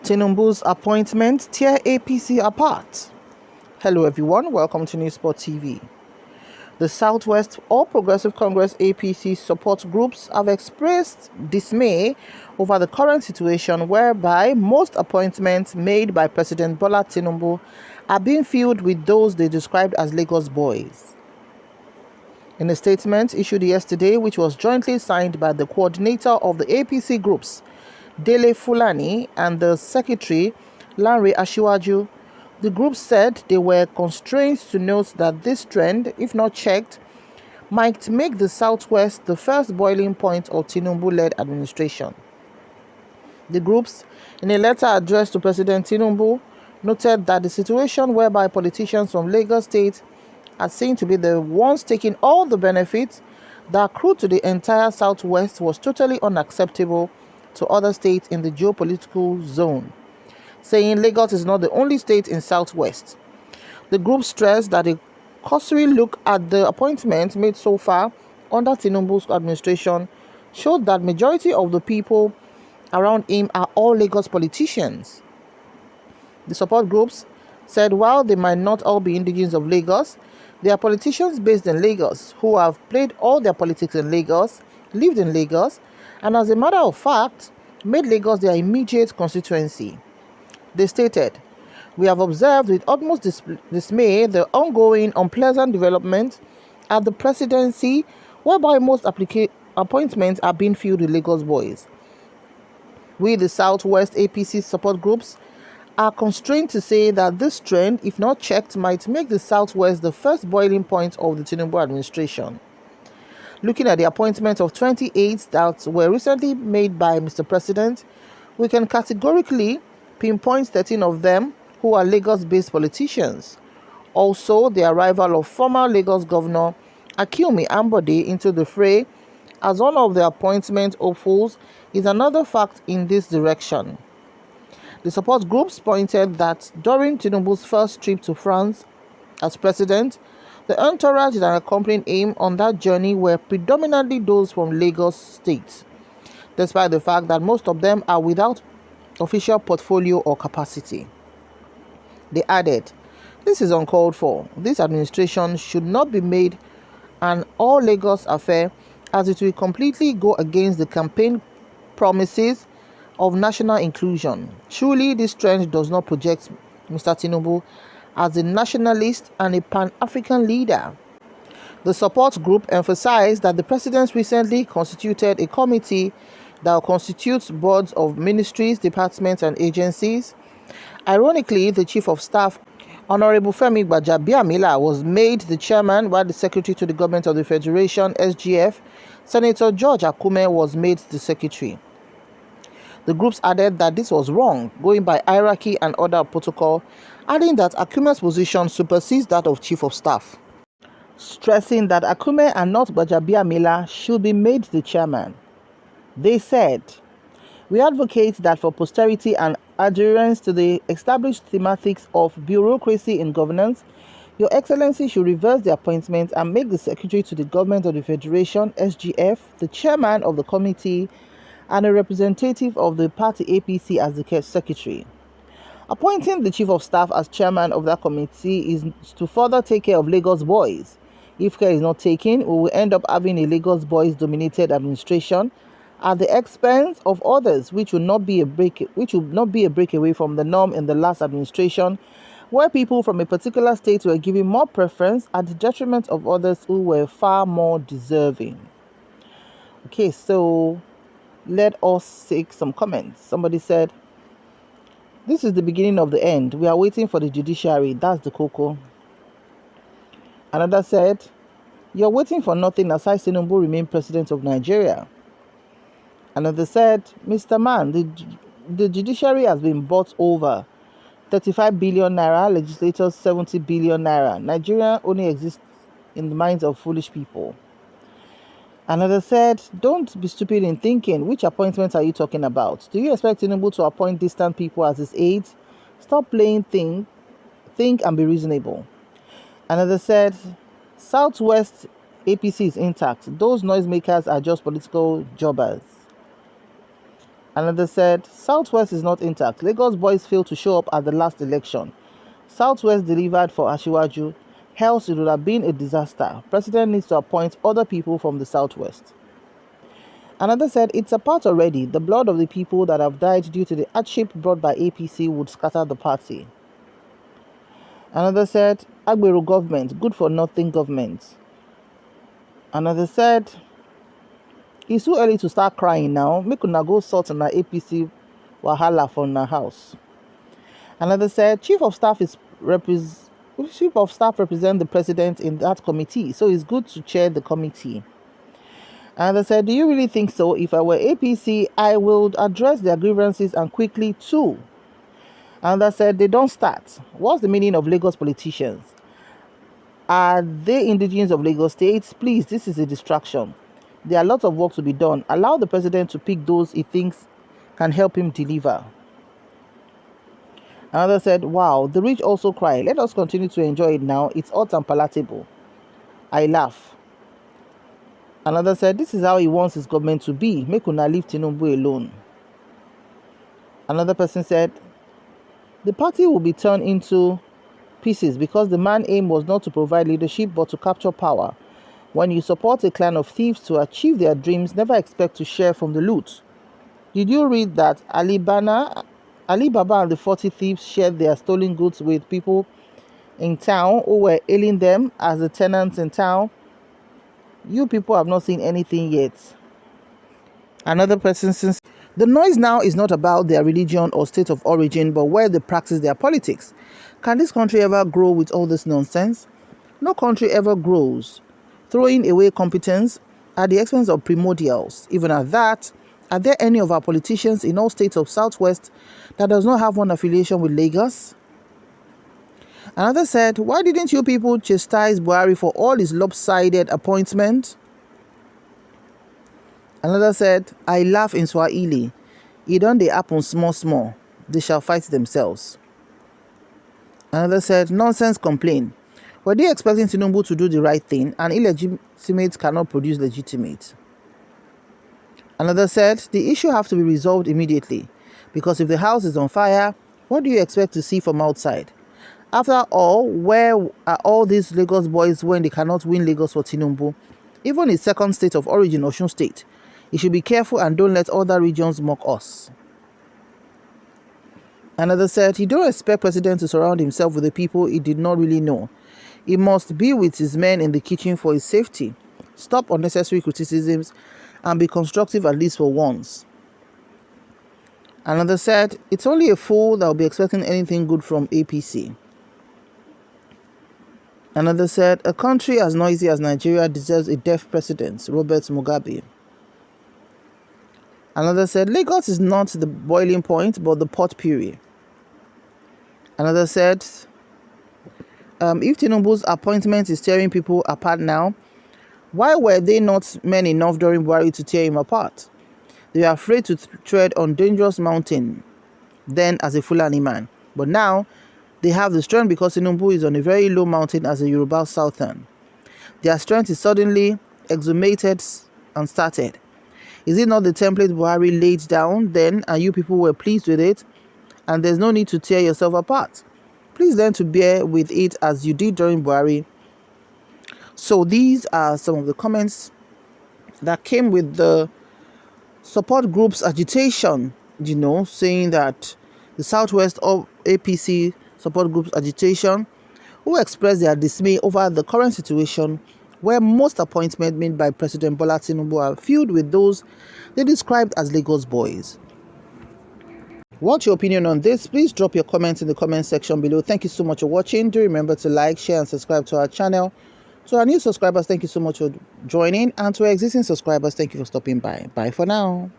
Tinubu'S appointment tear APC apart. Hello everyone, welcome to newsspottv. The Southwest All Progressive Congress APC support groups have expressed dismay over the current situation whereby most appointments made by President Bola Tinubu are being filled with those they described as Lagos boys. In a statement issued yesterday, which was jointly signed by the coordinator of the APC groups, Dele Fulani, and the secretary, Lanre Asiwaju, the group said they were constrained to note that this trend, if not checked, might make the Southwest the first boiling point of Tinubu-led administration. The groups, in a letter addressed to President Tinubu, noted that the situation whereby politicians from Lagos State are seen to be the ones taking all the benefits that accrue to the entire Southwest was totally unacceptable to other states in the geopolitical zone, saying Lagos is not the only state in Southwest. The group stressed that a cursory look at the appointments made so far under Tinubu's administration showed that majority of the people around him are all Lagos politicians. The support groups said while they might not all be indigenes of Lagos, they are politicians based in Lagos who have played all their politics in Lagos, lived in Lagos, and as a matter of fact, made Lagos their immediate constituency. They stated, "We have observed with utmost dismay the ongoing unpleasant development at the presidency whereby most appointments are being filled with Lagos boys. We, the Southwest APC support groups, are constrained to say that this trend, if not checked, might make the Southwest the first boiling point of the Tinubu administration. Looking at the appointment of 28 that were recently made by Mr. President, we can categorically pinpoint 13 of them who are Lagos-based politicians. Also, the arrival of former Lagos Governor Akinwumi Ambode into the fray as one of the appointment hopefuls is another fact in this direction." The support groups pointed that during Tinubu's first trip to France as president, the entourage that accompanied him on that journey were predominantly those from Lagos State, despite the fact that most of them are without official portfolio or capacity. They added, "This is uncalled for. This administration should not be made an all Lagos affair as it will completely go against the campaign promises of national inclusion. Truly, this trend does not project Mr. Tinubu as a nationalist and a pan-African leader." The support group emphasized that the president recently constituted a committee that constitutes boards of ministries, departments, and agencies. Ironically, the Chief of Staff, Honorable Femi Gbajabiamila, was made the chairman, while the Secretary to the Government of the Federation, SGF, Senator George Akume, was made the secretary. The groups added that this was wrong, going by hierarchy and other protocol, adding that Akume's position supersedes that of Chief of Staff, stressing that Akume and not Gbajabiamila should be made the chairman. They said, "We advocate that for posterity and adherence to the established thematics of bureaucracy in governance, Your Excellency should reverse the appointment and make the Secretary to the Government of the Federation, SGF, the chairman of the committee, and a representative of the party APC as the secretary. Appointing the Chief of Staff as chairman of that committee is to further take care of Lagos boys. If care is not taken, we will end up having a Lagos boys-dominated administration at the expense of others, which will not be a breakaway from the norm in the last administration, where people from a particular state were given more preference at the detriment of others who were far more deserving." Okay, so let us take some comments. Somebody said, "This is the beginning of the end. We are waiting for the judiciary. That's the cocoa." Another said, "You're waiting for nothing aside Tinubu remain president of Nigeria." Another said, "Mr. Man, the judiciary has been bought over. 35 billion naira, legislators 70 billion naira. Nigeria only exists in the minds of foolish people." Another said, "Don't be stupid in thinking. Which appointments are you talking about? Do you expect Tinubu to appoint distant people as his aides? Stop playing think and be reasonable." Another said, "Southwest APC is intact. Those noisemakers are just political jobbers." Another said, Southwest is not intact. Lagos boys failed to show up at the last election. Southwest delivered for Asiwaju. Else it would have been a disaster. President needs to appoint other people from the Southwest. Another said, it's apart already. The blood of the people that have died due to the hardship brought by APC would scatter the party. Another said, Agbero government, good for nothing government. Another said, it's too early to start crying now. Make una go sort on our APC wahala for our house. Another said, Chief of Staff represent the president in that committee, so it's good to chair the committee. Another said, do you really think so? If I were APC, I would address their grievances and quickly too. Another said, they don't start. What's the meaning of Lagos politicians? Are they indigenous of Lagos State? Please, this is a distraction. There are lots of work to be done. Allow the president to pick those he thinks can help him deliver. Another said, wow, the rich also cry. Let us continue to enjoy it now. It's hot and palatable. I laugh. Another said, this is how he wants his government to be. Make una leave Tinubu alone. Another person said, the party will be turned into pieces because the man's aim was not to provide leadership but to capture power. When you support a clan of thieves to achieve their dreams, never expect to share from the loot. Did you read that Ali Baba and the 40 thieves shared their stolen goods with people in town who were hailing them as the tenants in town? You people have not seen anything yet. Another person says, the noise now is not about their religion or state of origin, but where they practice their politics. Can this country ever grow with all this nonsense? No country ever grows throwing away competence at the expense of primordials. Even at that, are there any of our politicians in all states of Southwest that does not have one affiliation with Lagos? Another said, why didn't you people chastise Buhari for all his lopsided appointments? Another said, I laugh in Swahili. It don't they happen small. They shall fight themselves. Another said, nonsense complaint. Were they expecting Tinubu to do the right thing, and illegitimate cannot produce legitimate? Another said, the issue has to be resolved immediately, because if the house is on fire, what do you expect to see from outside? After all, where are all these Lagos boys when they cannot win Lagos for Tinubu? Even his second state of origin, Osun State. He should be careful and don't let other regions mock us. Another said, he don't expect president to surround himself with the people he did not really know. He must be with his men in the kitchen for his safety. Stop unnecessary criticisms and be constructive at least for once. Another said, it's only a fool that will be expecting anything good from APC. Another said, a country as noisy as Nigeria deserves a deaf president, Robert Mugabe. Another said, Lagos is not the boiling point, but the pot puree. Another said, if Tinubu's appointment is tearing people apart now, why were they not men enough during Buhari to tear him apart? They were afraid to tread on dangerous mountain then as a Fulani man. But now, they have the strength because Tinubu is on a very low mountain as a Yoruba Southern. Their strength is suddenly exhumated and started. Is it not the template Buhari laid down then and you people were pleased with it? And there's no need to tear yourself apart. Please learn to bear with it as you did during Buhari. So these are some of the comments that came with the support group's agitation, saying that the Southwest of APC support group's agitation, who expressed their dismay over the current situation where most appointments made by President Bola Tinubu are filled with those they described as Lagos boys. What's your opinion on this? Please drop your comments in the comment section below. Thank you so much for watching. Do remember to like, share and subscribe to our channel. To our new subscribers, thank you so much for joining. And to our existing subscribers, thank you for stopping by. Bye for now.